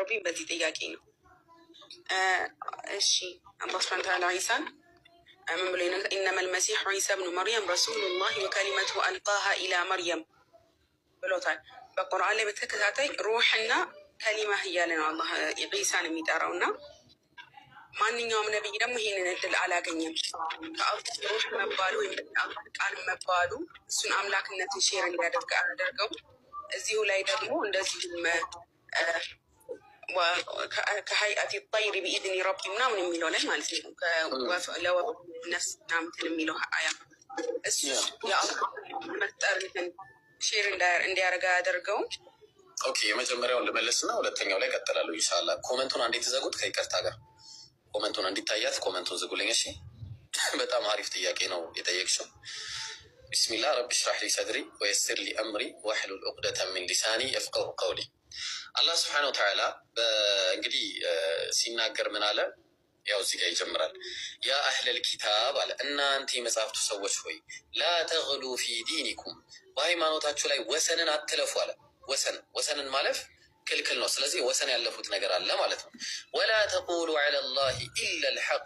የጠየቀብኝ በዚህ ጥያቄ ነው። እሺ አላህ ሱብሓነሁ ወተዓላ ዒሳን ምን ብሎ ኢነመል መሲሑ ዒሳ ብኑ መርየም ረሱሉላህ ወከሊመቱ አልቃሃ ኢላ መርየም ብሎታል። በቁርአን ላይ በተከታታይ ሩሕና ከሊማህ እያለ ነው አላህ ዒሳን የሚጠራው እና ማንኛውም ነቢይ ደግሞ ይህንን እድል አላገኘም። ከአላህ ሩህ መባሉ ወይም አላህ ቃል መባሉ እሱን አምላክነትን ሼር እንዲያደርግ አደርገው። እዚሁ ላይ ደግሞ እንደዚሁም ከሀይአት ጠይር ቢኢዝኒ ረቢ ምናምን የሚለው ላይ ማለት ነው ለወፍ ነፍስ ምናምትን የሚለው አያ እሱ የአላህ መፍጠርትን ሼር እንዲያደርግ አያደርገውም። ኦኬ የመጀመሪያውን ልመለስና ሁለተኛው ላይ ቀጥላለሁ ኢንሻላህ። ኮመንቱን አንዴት ዘጉት ከይቅርታ ጋር ኮመንቱን እንዲታያት ኮመንቱን ዝጉልኝ። እሺ በጣም አሪፍ ጥያቄ ነው የጠየቅሽው። ቢስሚላህ ረቢ ሽራህ ሊ ሰድሪ ወየስር ሊ አምሪ ወሕሉል ዑቅደተን ሚን ሊሳኒ የፍቀሁ ቀውሊ። አላህ ስብሓነሁ ወተዓላ እንግዲህ ሲናገር ምን አለ? ያው እዚህ ጋር ይጀምራል። ያ አህለል ኪታብ አለ፣ እናንተ የመጽሐፍቱ ሰዎች ሆይ ላ ተግሉ ፊ ዲኒኩም፣ በሃይማኖታችሁ ላይ ወሰንን አትለፉ አለ። ወሰንን ማለፍ ክልክል ነው። ስለዚህ ወሰን ያለፉት ነገር አለ ማለት ነው። ወላ ተቁሉ ዐላ ላሂ ኢላ ልሐቅ፣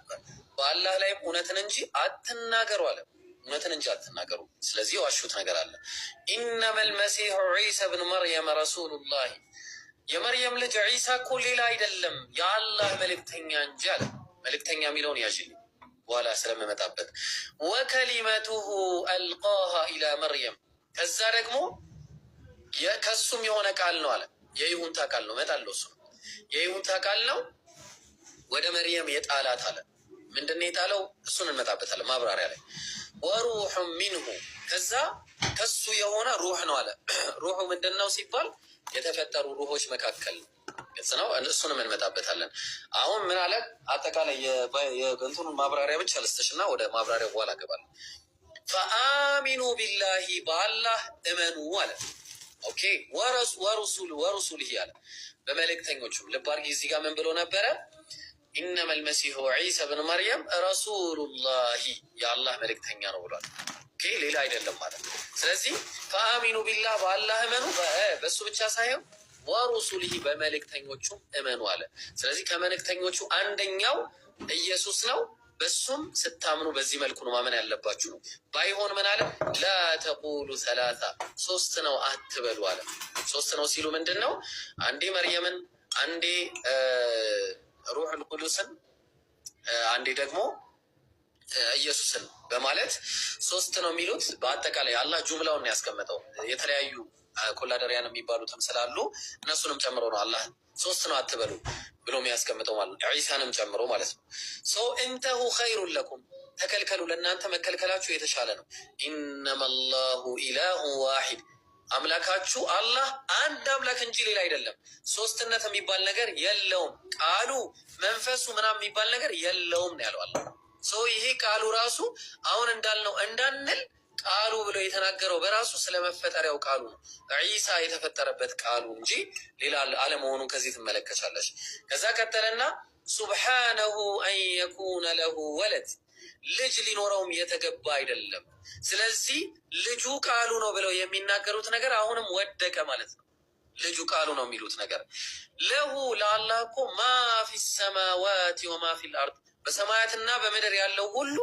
በአላህ ላይም እውነትን እንጂ አትናገሩ አለ። እውነትን እንጂ አትናገሩ። ስለዚህ የዋሹት ነገር አለ። ኢነማ ልመሲሑ ዒሳ ብኑ መርየም ረሱሉላህ፣ የመርየም ልጅ ዒሳ እኮ ሌላ አይደለም የአላህ መልእክተኛ እንጂ አለ። መልእክተኛ የሚለውን ያዥልኝ በኋላ ስለምመጣበት። ወከሊመቱሁ አልቃሃ ኢላ መርየም፣ ከዛ ደግሞ ከሱም የሆነ ቃል ነው አለ። የይሁንታ ቃል ነው መጣለው። እሱ የይሁንታ ቃል ነው ወደ መርየም የጣላት አለ። ምንድነው የጣለው? እሱን እንመጣበታለን ማብራሪያ ላይ። ወሩሑ ሚንሁ፣ ከዛ ከሱ የሆነ ሩህ ነው አለ። ሩሑ ምንድነው ሲባል የተፈጠሩ ሩሆች መካከል ግልጽ ነው። እሱንም እንመጣበታለን። አሁን ምን አለ? አጠቃላይ የእንትኑን ማብራሪያ ብቻ ልስተሽና ወደ ማብራሪያ በኋላ ገባለሁ። ፈአሚኑ ቢላሂ፣ በአላህ እመኑ አለ። ኦኬ ወሩሱልህ አለ፣ በመልእክተኞቹም። ልብ አድርጊ እዚህ ጋር ምን ብሎ ነበረ? ኢነማ ልመሲሑ ዒሳ ብን መርየም ረሱሉላሂ፣ የአላህ መልእክተኛ ነው ብሏል። ኦኬ ሌላ አይደለም ማለት ነው። ስለዚህ ፈአሚኑ ቢላህ፣ በአላህ እመኑ፣ በእሱ ብቻ ሳይሆን ወሩሱልህ፣ በመልእክተኞቹም እመኑ አለ። ስለዚህ ከመልእክተኞቹ አንደኛው ኢየሱስ ነው። በሱም ስታምኑ በዚህ መልኩ ነው ማመን ያለባችሁ ነው። ባይሆን ምን አለ? ላ ተቁሉ ሰላሳ፣ ሶስት ነው አትበሉ አለ። ሶስት ነው ሲሉ ምንድን ነው? አንዴ መርየምን፣ አንዴ ሩሑል ቁዱስን፣ አንዴ ደግሞ ኢየሱስን በማለት ሶስት ነው የሚሉት። በአጠቃላይ አላህ ጁምላውን ያስቀመጠው የተለያዩ ኮላደሪያን የሚባሉትም ስላሉ እነሱንም ጨምሮ ነው አላህ ሶስት ነው አትበሉ ብሎ የሚያስቀምጠው ማለት ነው፣ ዒሳንም ጨምሮ ማለት ነው። ሰው እንተሁ ኸይሩን ለኩም፣ ተከልከሉ፣ ለእናንተ መከልከላችሁ የተሻለ ነው። ኢነማ ላሁ ኢላሁ ዋሂድ፣ አምላካችሁ አላህ አንድ አምላክ እንጂ ሌላ አይደለም። ሶስትነት የሚባል ነገር የለውም። ቃሉ መንፈሱ ምናምን የሚባል ነገር የለውም ነው ያለው አላህ። ሰው ይሄ ቃሉ ራሱ አሁን እንዳልነው እንዳንል ቃሉ ብሎ የተናገረው በራሱ ስለመፈጠሪያው ቃሉ ነው። ዒሳ የተፈጠረበት ቃሉ እንጂ ሌላ አለመሆኑን ከዚህ ትመለከቻለች። ከዛ ቀጠለና ሱብሓነሁ አን የኩነ ለሁ ወለድ፣ ልጅ ሊኖረውም የተገባ አይደለም። ስለዚህ ልጁ ቃሉ ነው ብለው የሚናገሩት ነገር አሁንም ወደቀ ማለት ነው። ልጁ ቃሉ ነው የሚሉት ነገር ለሁ፣ ለአላህ እኮ ማ ፊ ሰማዋት ወማ ፊ ልአርድ፣ በሰማያትና በምድር ያለው ሁሉ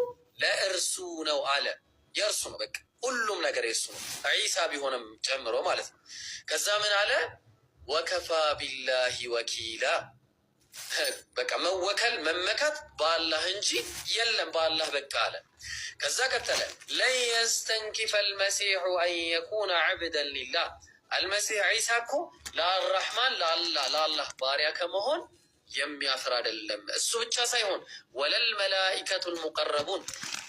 ለእርሱ ነው አለ። የእርሱ ነው በቃ ሁሉም ነገር የእሱ ነው፣ ዒሳ ቢሆንም ጨምሮ ማለት ነው። ከዛ ምን አለ? ወከፋ ቢላሂ ወኪላ፣ በቃ መወከል መመካት በአላህ እንጂ የለም በአላህ በቃ አለ። ከዛ ቀጠለ ለን የስተንኪፈ አልመሲሑ አን የኩነ ዐብደን ሊላህ፣ አልመሲሕ ዒሳ እኮ ለአራሕማን ለአላህ ባሪያ ከመሆን የሚያፍር አይደለም። እሱ ብቻ ሳይሆን ወለል መላኢከቱ ልሙቀረቡን፣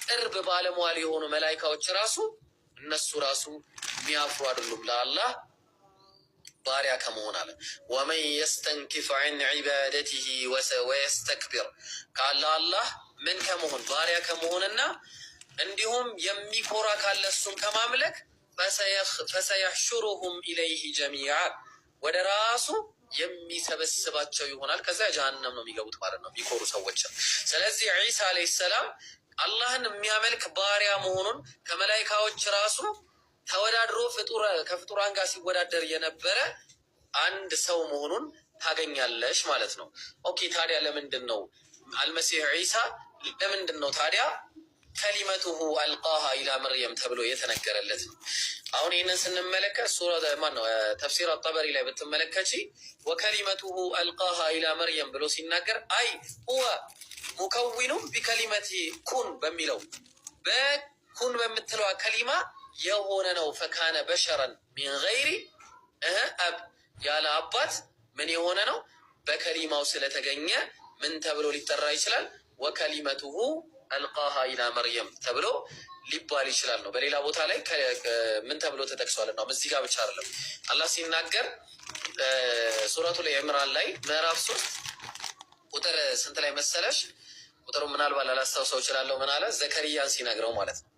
ቅርብ ባለሟል የሆኑ መላይካዎች ራሱ እነሱ ራሱ የሚያፍሩ አይደሉም ለአላህ ባሪያ ከመሆን አለ። ወመን የስተንኪፍ ዐን ዒባደቲሂ ወየስተክቢር፣ ለአላህ ምን ከመሆን ባሪያ ከመሆንና እንዲሁም የሚኮራ ካለ እሱን ከማምለክ ፈሰየሕሹሩሁም ኢለይህ ጀሚዓ፣ ወደ ራሱ የሚሰበስባቸው ይሆናል። ከዛ ጀሃነም ነው የሚገቡት ማለት ነው የሚኮሩ ሰዎች። ስለዚህ ዒሳ ዓለይሂ ሰላም አላህን የሚያመልክ ባሪያ መሆኑን ከመላይካዎች ራሱ ተወዳድሮ ከፍጡራን ጋር ሲወዳደር የነበረ አንድ ሰው መሆኑን ታገኛለሽ ማለት ነው። ኦኬ ታዲያ ለምንድን ነው አልመሲህ ዒሳ ለምንድን ነው ታዲያ ከሊመቱሁ አልቃሃ ኢላ መርየም ተብሎ የተነገረለት ነው? አሁን ይህንን ስንመለከት ሱራ ማነው ተፍሲር አጠበሪ ላይ ብትመለከቺ ወከሊመቱሁ አልቃሃ ኢላ መርየም ብሎ ሲናገር አይ ሁወ ሙከዊኑ ቢከሊመቲ ኩን በሚለው በኩን በምትለዋ ከሊማ የሆነ ነው። ፈካነ በሸረን ሚን ገይሪ አብ ያለ አባት ምን የሆነ ነው? በከሊማው ስለተገኘ ምን ተብሎ ሊጠራ ይችላል? ወከሊመቱሁ አልቃሃ ኢላ መርየም ተብሎ ሊባል ይችላል ነው። በሌላ ቦታ ላይ ምን ተብሎ ተጠቅሷል ነው። እዚህ ጋር ብቻ አይደለም። አላህ ሲናገር ሱረቱል ኢምራን ላይ ምዕራፍ 3 ቁጥር ስንት ላይ መሰለሽ? ቁጥሩ ምናልባት ላላስታውሰው እችላለሁ። ምን አለ? ዘከሪያን ሲነግረው ማለት ነው።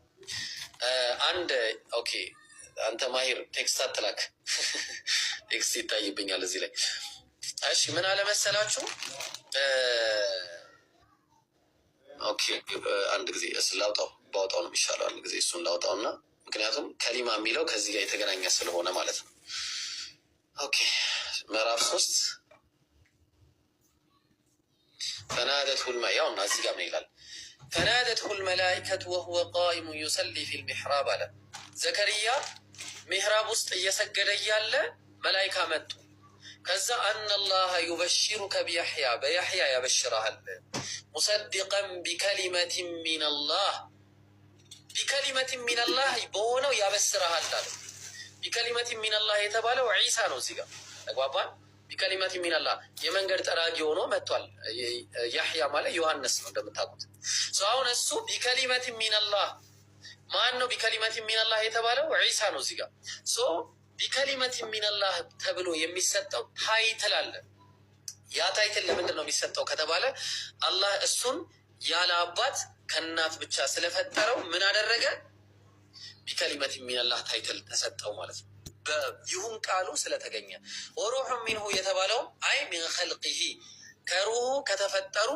አንድ ኦኬ አንተ ማሂር ቴክስት አትላክ ቴክስት ይታይብኛል እዚህ ላይ። እሺ ምን አለ መሰላችሁ? ኦኬ አንድ ጊዜ ላውጣው ባውጣው ነው የሚሻለው። አንድ ጊዜ እሱን ላውጣውና ምክንያቱም ከሊማ የሚለው ከዚህ ጋር የተገናኘ ስለሆነ ማለት ነው። ኦኬ ምዕራፍ 3 ፈናደትሁ ያው እና እዚህ ጋር ምን ይላል? ፈናደትሁ ልመላኢከቱ ወሁወ ቃኢሙ ዩሰሊ ፊል ሚሕራብ አለ። ዘከርያ ሚሕራብ ውስጥ እየሰገደ እያለ መላኢካ መጡ። ከዛ አነላህ ዩበሽሩከ ቢያሕያ በያሕያ ያበሽረሃል ሙሰዲቀን ቢከሊመትን ሚነላህ ቢከሊመትን ሚነላህ በሆነው ያበስረሃል አለ። ቢከሊመትን ሚነላህ የተባለው ዒሳ ነው። እዚህ ጋር ተግባባን። ቢከሊመትን ሚነላህ የመንገድ ጠራጊ ሆኖ መጥቷል። ያሕያ ማለት ዮሐንስ ነው እንደምታውቁት። አሁን እሱ ቢከሊመትን ሚነላህ ማን ነው? ቢከሊመትን ሚነላህ የተባለው ዒሳ ነው። እዚህ ጋር ቢከሊመትን ሚነላህ ተብሎ የሚሰጠው ታይትል አለ። ያ ታይትል ለምንድን ነው የሚሰጠው ከተባለ አላህ እሱን ያለ አባት ከእናት ብቻ ስለፈጠረው ምን አደረገ? ቢከሊመትን ሚነላህ ታይትል ተሰጠው ማለት ነው። ይሁን ቃሉ ስለተገኘ ወሩሑ ሚንሁ የተባለው አይ ሚን ኸልቂሂ ከሩሁ ከተፈጠሩ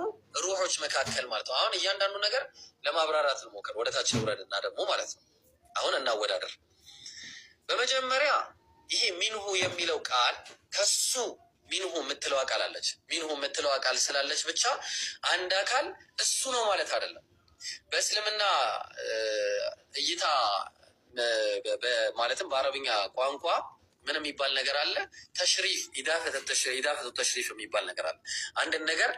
ሩሖች መካከል ማለት ነው። አሁን እያንዳንዱ ነገር ለማብራራት እንሞክር። ወደታች ውረድና ደግሞ ማለት ነው አሁን እናወዳደር። በመጀመሪያ ይሄ ሚንሁ የሚለው ቃል ከሱ ሚንሁ የምትለዋ ቃል አለች። ሚንሁ የምትለዋ ቃል ስላለች ብቻ አንድ አካል እሱ ነው ማለት አይደለም። በእስልምና እይታ ማለትም በአረብኛ ቋንቋ ምን የሚባል ነገር አለ? ተሽሪፍ ኢዳፈቱ ተሽሪፍ የሚባል ነገር አለ። አንድን ነገር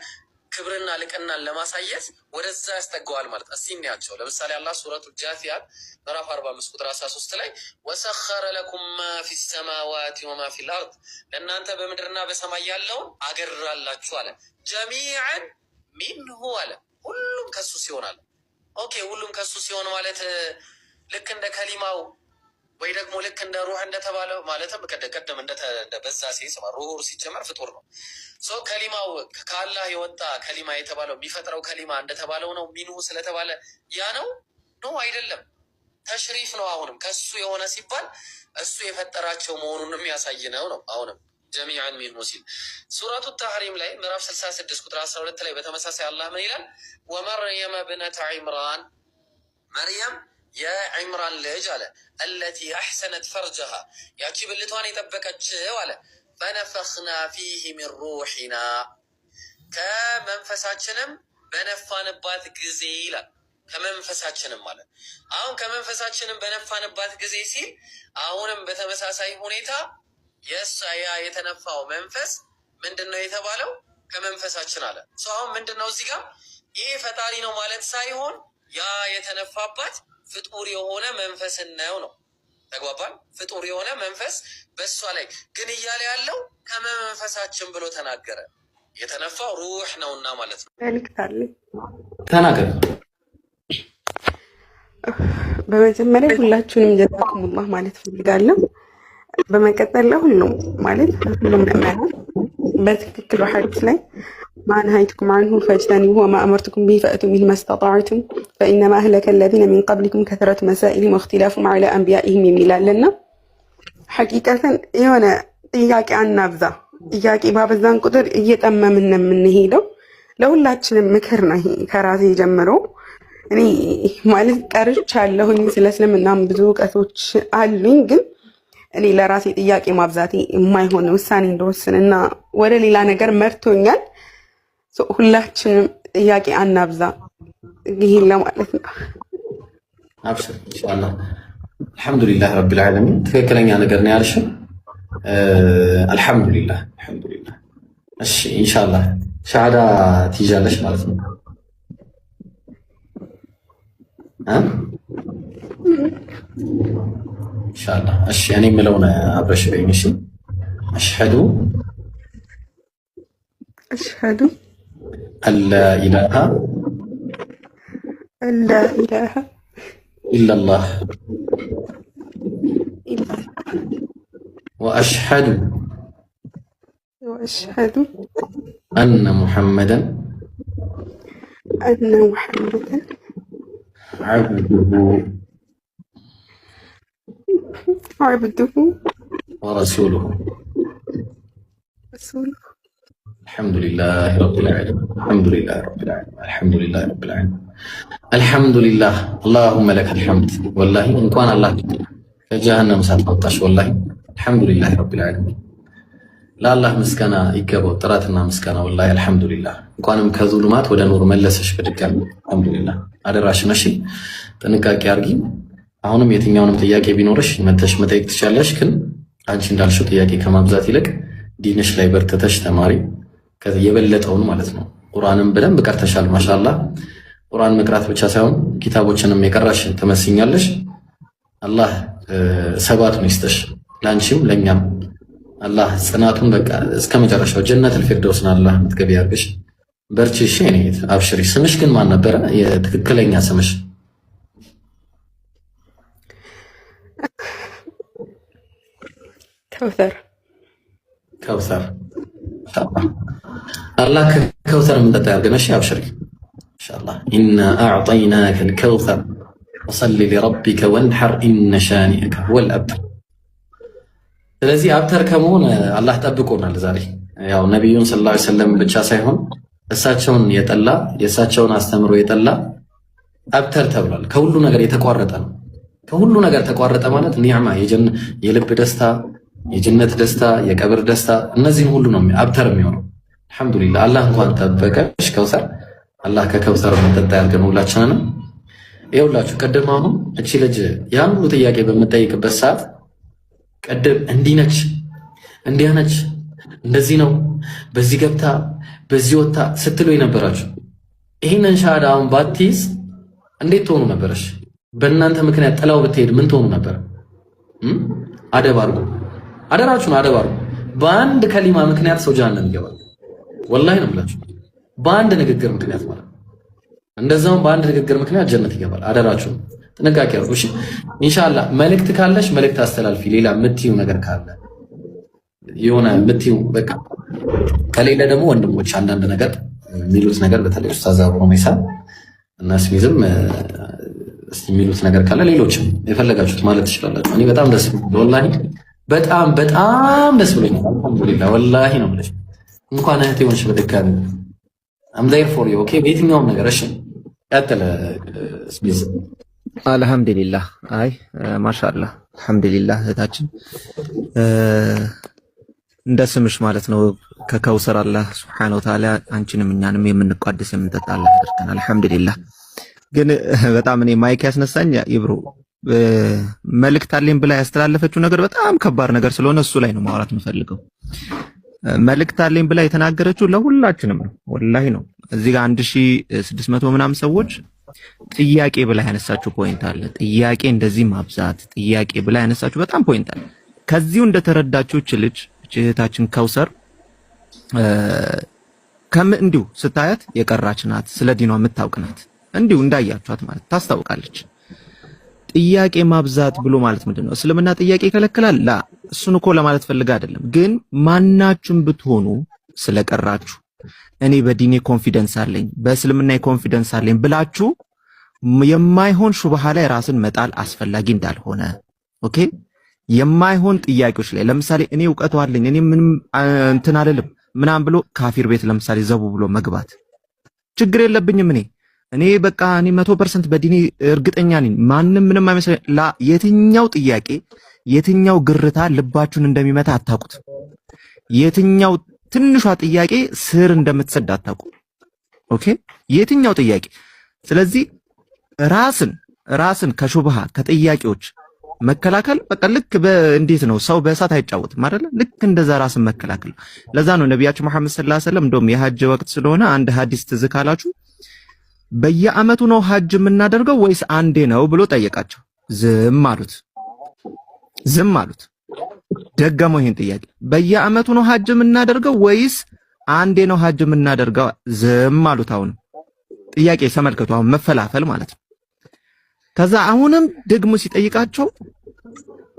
ክብርና ልቅናን ለማሳየት ወደዛ ያስጠገዋል ማለት ነው። እስቲ እንያቸው። ለምሳሌ አላህ ሱረቱል ጃሲያት ምዕራፍ 45 ቁጥር 13 ላይ ወሰኸረ ለኩም ማ ፊ ሰማዋቲ ወማ ፊል አርድ ለእናንተ በምድርና በሰማይ ያለውን አገራላችሁ አለ። ጀሚዐን ሚንሁ አለ ሁሉም ከሱ ሲሆን አለ። ኦኬ ሁሉም ከሱ ሲሆን ማለት ልክ እንደ ከሊማው ወይ ደግሞ ልክ እንደ ሩህ እንደተባለው ማለትም ቀደም እንደ በዛ ሲስማ ሩህ ሲጀመር ፍጡር ነው። ከሊማው ከአላህ የወጣ ከሊማ የተባለው የሚፈጥረው ከሊማ እንደተባለው ነው። ሚንሁ ስለተባለ ያ ነው ነው አይደለም፣ ተሽሪፍ ነው። አሁንም ከሱ የሆነ ሲባል እሱ የፈጠራቸው መሆኑን የሚያሳይ ነው ነው። አሁንም ጀሚዐን ሚንሁ ሲል ሱረቱ ተሕሪም ላይ ምዕራፍ 66 ቁጥር 12 ላይ በተመሳሳይ አላህ ምን ይላል? ወመርየመ ብነተ ዒምራን መርየም የዒምራን ልጅ አለ አለቲ አሕሰነት ፈርጀሃ ያቺ ብልቷን የጠበቀችው አለ ፈነፈኽና ፊህ ሚን ሩሒና ከመንፈሳችንም በነፋንባት ጊዜ ይላል። ከመንፈሳችንም ማለት አሁን ከመንፈሳችንም በነፋንባት ጊዜ ሲል አሁንም በተመሳሳይ ሁኔታ የእሳያ የተነፋው መንፈስ ምንድን ነው የተባለው? ከመንፈሳችን አለ። አሁን ምንድን ነው እዚህ ጋር ይህ ፈጣሪ ነው ማለት ሳይሆን ያ የተነፋባት ፍጡር የሆነ መንፈስን ነው ነው። ተግባባን? ፍጡር የሆነ መንፈስ በእሷ ላይ ግን እያለ ያለው ከመንፈሳችን ብሎ ተናገረ። የተነፋው ሩህ ነውና ማለት ነው። ተናገር። በመጀመሪያ ሁላችሁንም ጀዛኩሙላህ ማለት ፈልጋለሁ። በመቀጠል ለሁሉም ማለት ሁሉም ምእመናን በትክክል ሐዲስ ላይ ما نهيتكم عنه فاجتنبوه وما أمرتكم به فأتوا منه ما استطعتم فإنما أهلك الذين من قبلكم كثرة مسائلهم واختلافهم على أنبيائهم የሚላል እና ሐቂቀተን የሆነ ጥያቄ አናብዛ። ጥያቄ ባበዛን ቁጥር እየጠመምን ነው የምንሄደው። ለሁላችንም ምክር ነው ይሄ ከራሴ ጀምሮ። እኔ ማለት ቀርቻለሁኝ ስለ እስልምናም ብዙ እውቀቶች አሉኝ፣ ግን እኔ ለራሴ ጥያቄ ማብዛቴ የማይሆን ውሳኔ እንደወስንና ወደ ሌላ ነገር መርቶኛል። ሁላችንም ጥያቄ አናብዛ፣ ይሄን ለማለት ነው። አብሽር ኢንሻአላህ። አልሐምዱሊላህ ረቢል ዓለሚን ትክክለኛ ነገር ነው ያልሽው። አልሐምዱሊላህ አልሐምዱሊላህ። እሺ ኢንሻአላህ ሻሃዳ ትይዣለሽ ማለት ነው። ኢንሻአላህ እሺ። እኔ የምለውን አብረሽ በይኝ። እሺ አሽሀዱ አላ ኢላሃ ኢለላህ ወአሽሀዱ አነ ሙሐመደን عبده ورسوله الحمد لله رب العالمين الحمد لله رب العالمين الحمد لله رب العالمين الحمد لله اللهم لك الحمد والله إن كان الله ከጀሃነም ሳትወጣሽ والله الحمد لله رب العالمين ለአላህ ምስጋና ይገባው ጥራትና ምስጋና والله الحمد لله እንኳንም ከዙልማት ወደ ኑር መለሰሽ በድጋሚ الحمد لله አደራሽን እሺ ጥንቃቄ አድርጊ አሁንም የትኛውንም ጥያቄ ቢኖርሽ መተሽ መጠየቅ ትችላለሽ ግን አንቺ እንዳልሽው ጥያቄ ከማብዛት ይልቅ ዲንሽ ላይ በርተተሽ ተማሪ ከዚህ የበለጠውን ማለት ነው ቁርአንን በደንብ ቀርተሻል ማሻአላህ ቁርአን መቅራት ብቻ ሳይሆን ኪታቦችንም የቀራሽ ተመስኛለሽ አላህ ሰባቱን ይስጥሽ ላንቺም ለኛም አላህ ጽናቱን በቃ እስከ መጨረሻው ጀነቱል ፊርደውስን አላህ ምትገቢ ያርግሽ በርቺ እሺ እኔ አብሽሪ ስምሽ ግን ማን ነበረ የትክክለኛ ስምሽ كوثر الله كوثر من تتعرض ماشي أبشري إن شاء الله إنا أعطيناك الكوثر وصل لربك وانحر إن شانئك هو الأبتر الذي أبتر كمون الله تأبكونا لذلك يا النبي صلى الله عليه وسلم بتشاسيهم الساتشون يتلا يساتشون استمروا يتلا أبتر تبلل كله نجار يتقارطن كله نجار تقارط أمانة نعمة يجن يلب دستا የጀነት ደስታ የቀብር ደስታ እነዚህን ሁሉ ነው አብተር የሚሆነው አልহামዱሊላህ አላህ እንኳን ተበቀሽ ከውሰር አላህ ከከውሰር መጠጣ ያርገን ሁላችንንም ይኸውላችሁ ቀደም አሁን እቺ ልጅ ያን ሁሉ ጥያቄ በመጠየቅበት ሰዓት ቀደም እንዲህ ነች እንዲያ ነች እንደዚህ ነው በዚህ ገብታ በዚህ ወጣ ስትሉ የነበራችሁ ይሄንን ሻሃዳ አሁን ባትይዝ እንዴት ትሆኑ ነበርሽ በእናንተ ምክንያት ጥላው ብትሄድ ምን ትሆኑ ነበር አደብ አድርጉ አደራችሁን አደባሩ በአንድ ከሊማ ምክንያት ሰው ጀሃነም ይገባል ወላሂ ነው ብላችሁ በአንድ ንግግር ምክንያት ማለት እንደዛውም በአንድ ንግግር ምክንያት ጀነት ይገባል አደራችሁን ጥንቃቄ አድርጉ እሺ ኢንሻአላህ መልእክት ካለሽ መልእክት አስተላልፊ ሌላ የምትይው ነገር ካለ የሆነ የምትይው በቃ ከሌለ ደግሞ ወንድሞች አንዳንድ ነገር የሚሉት ነገር በተለይ ኡስታዝ አቡ ሜሳ እና ስሚዝም እስቲ የሚሉት ነገር ካለ ሌሎችም የፈለጋችሁት ማለት ትችላላችሁ እኔ በጣም ደስ ወላሂ በጣም ደስ ብሎኛል አልহামዱሊላህ ወላሂ ነው ብለሽ እንኳን እህቴ ሆንሽ በድጋሚ I'm there for you okay በየትኛውም ነገር እሺ ቀጥለ ስሚዝ አልহামዱሊላህ አይ ማሻአላህ አልহামዱሊላህ እህታችን እንደ ስምሽ ማለት ነው ከከውሰር አላህ Subhanahu Wa Ta'ala አንቺንም እኛንም የምንቋደስ የምንጠጣ አላህ ያድርገን አልহামዱሊላህ ግን በጣም እኔ ማይክ ያስነሳኝ ይብሩ መልእክት አለኝ ብላ ያስተላለፈችው ነገር በጣም ከባድ ነገር ስለሆነ እሱ ላይ ነው ማውራት የምፈልገው መልእክት አለኝ ብላ የተናገረችው ለሁላችንም ነው ወላሂ ነው እዚህ ጋር 1600 ምናምን ሰዎች ጥያቄ ብላ ያነሳችው ፖይንት አለ ጥያቄ እንደዚህ ማብዛት ጥያቄ ብላ ያነሳችው በጣም ፖይንት አለ ከዚሁ እንደተረዳችው ልጅ እህታችን ከውሰር እንዲሁ ስታያት የቀራች ናት ስለ ዲኗ የምታውቅ ናት እንዲሁ እንዳያችኋት ማለት ታስታውቃለች ጥያቄ ማብዛት ብሎ ማለት ምንድነው እስልምና ጥያቄ ይከለክላል ላ እሱን እኮ ለማለት ፈልጋ አይደለም ግን ማናችሁም ብትሆኑ ስለቀራችሁ እኔ በዲኔ ኮንፊደንስ አለኝ በእስልምና ኮንፊደንስ አለኝ ብላችሁ የማይሆን ሹብሃ ላይ ራስን መጣል አስፈላጊ እንዳልሆነ ኦኬ የማይሆን ጥያቄዎች ላይ ለምሳሌ እኔ ዕውቀቱ አለኝ እኔ ምንም እንትን አይደለም ምናም ብሎ ካፊር ቤት ለምሳሌ ዘቡ ብሎ መግባት ችግር የለብኝም እኔ በቃ እኔ 100% በዲኔ እርግጠኛ ነኝ ማንንም ምንም አይመስለኝ ላ የትኛው ጥያቄ የትኛው ግርታ ልባችሁን እንደሚመታ አታውቁት። የትኛው ትንሿ ጥያቄ ስር እንደምትሰድ አታውቁ። ኦኬ የትኛው ጥያቄ። ስለዚህ ራስን ከሹብሃ ከጥያቄዎች መከላከል በቃ ልክ እንዴት ነው ሰው በእሳት አይጫወትም አይደል? ልክ እንደዛ ራስን መከላከል። ለዛ ነው ነቢያችን መሐመድ ሰለላሁ ዐለይሂ ወሰለም እንደውም የሐጅ ወቅት ስለሆነ አንድ ሐዲስ ትዝ ካላችሁ በየዓመቱ ነው ሐጅ የምናደርገው ወይስ አንዴ ነው ብሎ ጠየቃቸው። ዝም አሉት። ደገመው ይሄን ጥያቄ በየዓመቱ ነው ሐጅ የምናደርገው ወይስ አንዴ ነው ሐጅ የምናደርገው? ዝም አሉት። አሁን ጥያቄ ተመልከቱ። አሁን መፈላፈል ማለት ነው። ከዛ አሁንም ደግሞ ሲጠይቃቸው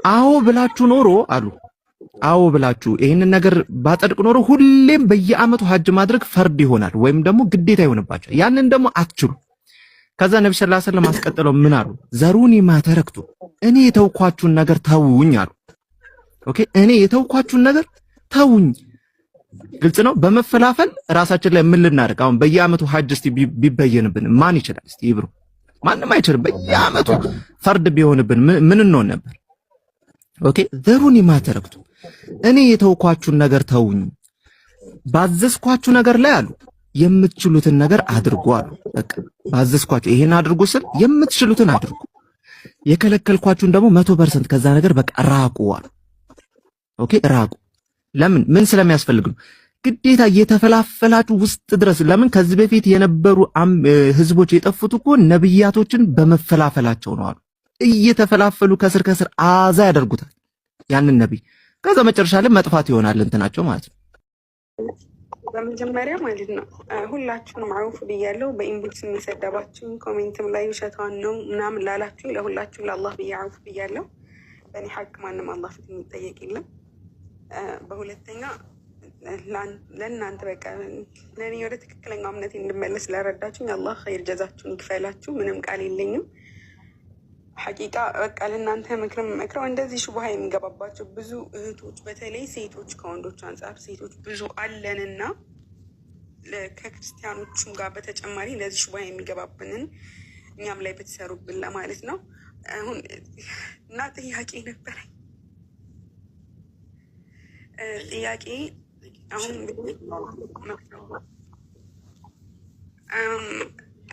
አዎ ብላችሁ ኖሮ አሉ። አዎ ብላችሁ ይሄንን ነገር ባጸድቅ ኖሮ ሁሌም በየዓመቱ ሐጅ ማድረግ ፈርድ ይሆናል ወይም ደግሞ ግዴታ ይሆንባቸው። ያንን ደግሞ አትችሉ። ከዛ ነብዩ ሰለላሁ ዐለይሂ ወሰለም አስቀጥለው ምን አሉ? ዘሩኒ ማተረክቱ እኔ የተውኳችሁን ነገር ተውኝ አሉ። ኦኬ እኔ የተውኳችሁን ነገር ተውኝ። ግልጽ ነው። በመፈላፈል ራሳችን ላይ ምን ልናደርግ? አሁን በየዓመቱ ሐጅ እስቲ ቢበየንብን ማን ይችላል? እስቲ ይብሩ። ማንም አይችልም። በየዓመቱ ፈርድ ቢሆንብን ምን እንሆን ነበር? ኦኬ ዘሩኒ ማተረክቱ እኔ የተውኳችሁን ነገር ተውኝ፣ ባዘዝኳችሁ ነገር ላይ አሉ የምትችሉትን ነገር አድርጉ አሉ። በቃ ባዘዝኳችሁ ይሄን አድርጉ ስል የምትችሉትን አድርጉ፣ የከለከልኳችሁን ደግሞ 100% ከዛ ነገር በቃ ራቁ አሉ። ኦኬ ራቁ። ለምን? ምን ስለሚያስፈልግ ነው? ግዴታ እየተፈላፈላችሁ ውስጥ ድረስ። ለምን? ከዚህ በፊት የነበሩ ህዝቦች የጠፉት እኮ ነብያቶችን በመፈላፈላቸው ነው አሉ። እየተፈላፈሉ ከስር አዛ ያደርጉታል ያንን ነብይ። ከዛ መጨረሻ ላይ መጥፋት ይሆናል እንትናቸው ማለት ነው። በመጀመሪያ ማለት ነው ሁላችሁንም አውፍ ብያለሁ። በኢንቦክስ የሚሰደባችሁኝ ኮሜንትም ላይ ውሸቷን ነው ምናምን ላላችሁኝ ለሁላችሁም ለአላህ ብዬ አውፍ ብያለሁ። በእኔ ሐቅ ማንም አላህ ፊት የሚጠየቅ የለም። በሁለተኛ ለእናንተ በቃ ለእኔ ወደ ትክክለኛው እምነት እንድመለስ ላረዳችሁኝ አላህ ኸይር ጀዛችሁን ይክፈላችሁ። ምንም ቃል የለኝም። ሐቂቃ በቃ ለእናንተ ምክርም መክረው እንደዚህ ሹብሃ የሚገባባቸው ብዙ እህቶች በተለይ ሴቶች ከወንዶች አንጻር ሴቶች ብዙ አለንና ከክርስቲያኖቹም ጋር በተጨማሪ እንደዚህ ሹብሃ የሚገባብንን እኛም ላይ ብትሰሩብን ለማለት ነው። አሁን እና ጥያቄ ነበረኝ። ጥያቄ አሁን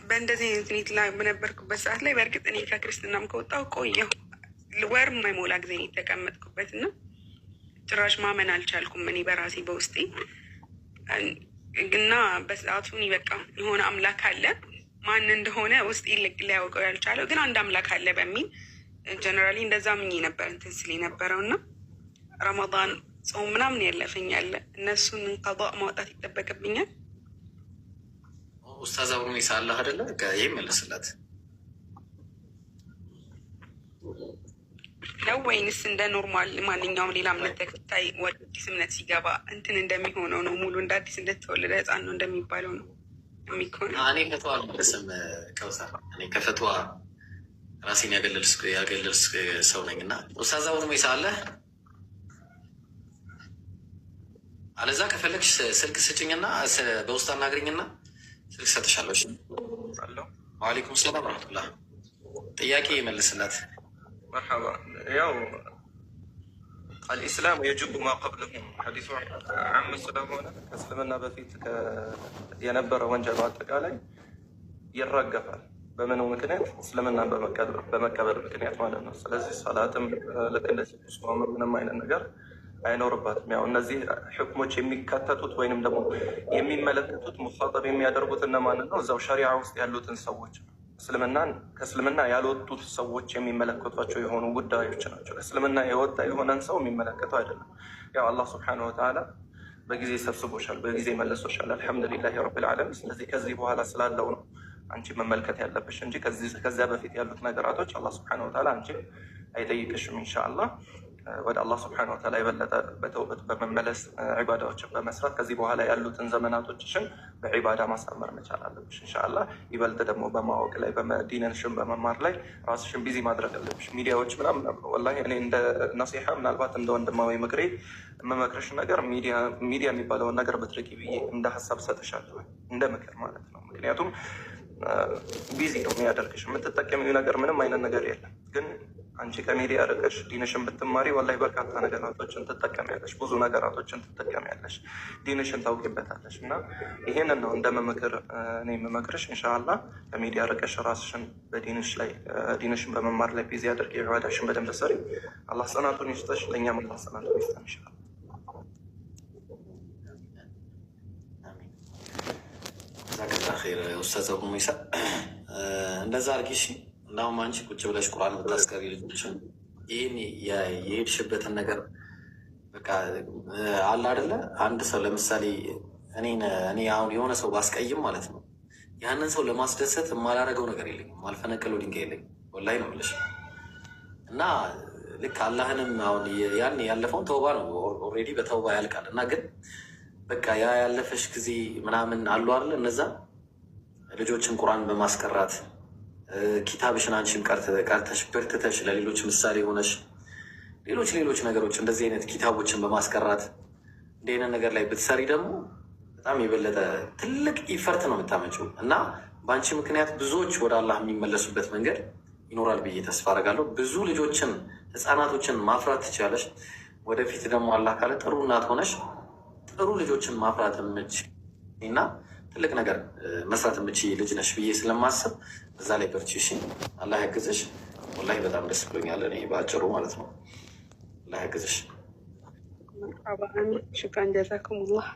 በእንደዚህ አይነት ሁኔታ ላይ በነበርኩበት ሰዓት ላይ በእርግጥ እኔ ከክርስትናም ከወጣሁ ቆየሁ። ወር የማይሞላ ጊዜ የተቀመጥኩበት እና ጭራሽ ማመን አልቻልኩም እኔ በራሴ በውስጤ እና በሰዓቱ እኔ በቃ የሆነ አምላክ አለ ማን እንደሆነ ውስጤ ሊያውቀው ያልቻለው ግን አንድ አምላክ አለ በሚል ጀነራሊ እንደዛ ምኜ ነበር እንትን ስል የነበረው እና ረመዳን ጾም ምናምን ያለፈኛል እነሱን ቀዷ ማውጣት ይጠበቅብኛል። ኡስታዝ አብሮ ይሳላህ አይደለ? ይሄ መለስላት ነው ወይንስ እንደ ኖርማል ማንኛውም ሌላ እምነት ተከታይ ወደ አዲስ እምነት ሲገባ እንትን እንደሚሆነው ነው? ሙሉ እንደ አዲስ እንደተወለደ ሕፃን ነው እንደሚባለው ነው የሚሆነው? እኔ ፈትዋ አልመለስም ከውሰር። እኔ ከፈትዋ ራሴን ያገለልስ ሰው ነኝ እና ኡስታዝ አብሮ ይሳላህ አለዛ ከፈለግሽ ስልክ ስጭኝና በውስጥ አናግሪኝና ስልክ ሰጥሻለሁ። ወአለይኩም ሰላም ወረህመቱላህ። ጥያቄ መልስላት። መርሐባ። ያው አልኢስላም የጅቡ ማ ቀብለሁ ሐዲሱ ዓም ስለሆነ ከእስልምና በፊት የነበረ ወንጀል በአጠቃላይ ይረገፋል። በምኑ ምክንያት? እስልምና በመቀበል ምክንያት ማለት ነው። ስለዚህ ሰላትም ልክ እንደዚህ ጾም ምንም አይነት ነገር አይኖርባትም። ያው እነዚህ ሕክሞች የሚካተቱት ወይንም ደግሞ የሚመለከቱት ሙኻጠብ የሚያደርጉት እነማንን ነው? እዛው ሸሪዓ ውስጥ ያሉትን ሰዎች ከእስልምና ያልወጡት ሰዎች የሚመለከቷቸው የሆኑ ጉዳዮች ናቸው። እስልምና የወጣ የሆነን ሰው የሚመለከተው አይደለም። ያው አላህ ሱብሓነሁ ወተዓላ በጊዜ ሰብስቦሻል፣ በጊዜ መልሶሻል። አልሐምዱሊላሂ ረቢል ዓለሚን። ስለዚህ ከዚህ በኋላ ስላለው ነው አንቺ መመልከት ያለብሽ እንጂ ከዚያ በፊት ያሉት ነገራቶች አላህ ሱብሓነሁ ወተዓላ አንቺ አይጠይቅሽም። ኢንሻአላህ ወደ አላህ ስብሐነሁ ወተዓላ የበለጠ በተውበት በመመለስ ዒባዳዎችን በመስራት ከዚህ በኋላ ያሉትን ዘመናቶችሽን በዒባዳ ማሳመር መቻል አለብሽ። ኢንሻአላህ ይበልጥ ደግሞ በማወቅ ላይ ዲንሽን በመማር ላይ ራስሽን ቢዚ ማድረግ አለብሽ። ሚዲያዎች ምናምን ወላሂ እኔ እንደ ነሲሐ ምናልባት እንደ ወንድማዊ ምክሬ የምመክርሽ ነገር ሚዲያ የሚባለውን ነገር በትርቂ ብዬ እንደ ሀሳብ ሰጥሻለሁ፣ እንደ ምክር ማለት ነው። ምክንያቱም ቢዚ ነው የሚያደርግሽ። የምትጠቀሚው ነገር ምንም አይነት ነገር የለም ግን አንቺ ከሚዲያ ርቀሽ ዲንሽን ብትማሪ ወላሂ በርካታ ነገራቶችን ትጠቀሚያለሽ፣ ብዙ ነገራቶችን ትጠቀሚያለሽ፣ ዲንሽን ታውቂበታለሽ። እና ይሄንን ነው እንደምመክር እኔ የምመክርሽ። ኢንሻአላህ ከሚዲያ ርቀሽ ራስሽን በዲንሽ ላይ ዲንሽን በመማር ላይ ቢዚ አድርጊ፣ ኢባዳሽን በደንብ ሰሪ። አላህ ጽናቱን ይስጥሽ፣ ለእኛም አላህ ጽናቱን ይስጠን ኢንሻአላህ። ዛከላ ኸይር ኡስታዝ አቡ ሙሳ እንደዛ አድርጊ እሺ። እንዳውም አንቺ ቁጭ ብለሽ ቁርአን የምታስቀሪ ልጆችን ይህን የሄድሽበትን ነገር በቃ አለ አይደለ? አንድ ሰው ለምሳሌ እኔ አሁን የሆነ ሰው ባስቀይም ማለት ነው ያንን ሰው ለማስደሰት የማላረገው ነገር የለኝም፣ ማልፈነቀለው ድንጋይ የለኝም። ወላሂ ነው የምልሽ። እና ልክ አላህንም አሁን ያን ያለፈውን ተውባ ነው ኦልሬዲ በተውባ ያልቃል። እና ግን በቃ ያ ያለፈሽ ጊዜ ምናምን አሉ አይደለ? እነዛ ልጆችን ቁርአን በማስቀራት ኪታብሽን አንቺም ቀርተሽ በርትተሽ ለሌሎች ምሳሌ ሆነሽ ሌሎች ነገሮች እንደዚህ አይነት ኪታቦችን በማስቀራት እንዲህ አይነት ነገር ላይ ብትሰሪ ደግሞ በጣም የበለጠ ትልቅ ኢፈርት ነው የምታመጪው እና በአንቺ ምክንያት ብዙዎች ወደ አላህ የሚመለሱበት መንገድ ይኖራል ብዬ ተስፋ አደርጋለሁ። ብዙ ልጆችን ህፃናቶችን ማፍራት ትችላለሽ። ወደፊት ደግሞ አላህ ካለ ጥሩ እናት ሆነሽ ጥሩ ልጆችን ማፍራት የምችል እና ትልቅ ነገር መስራት የምችል ልጅ ነሽ ብዬ ስለማስብ እዛ ላይ በርቺ እሺ። አላህ ያግዝሽ። ወላሂ በጣም ደስ ብሎኛል እኔ በአጭሩ ማለት ነው። አላህ ያግዝሽ። ሽክራን ጀዛኩሙላህ።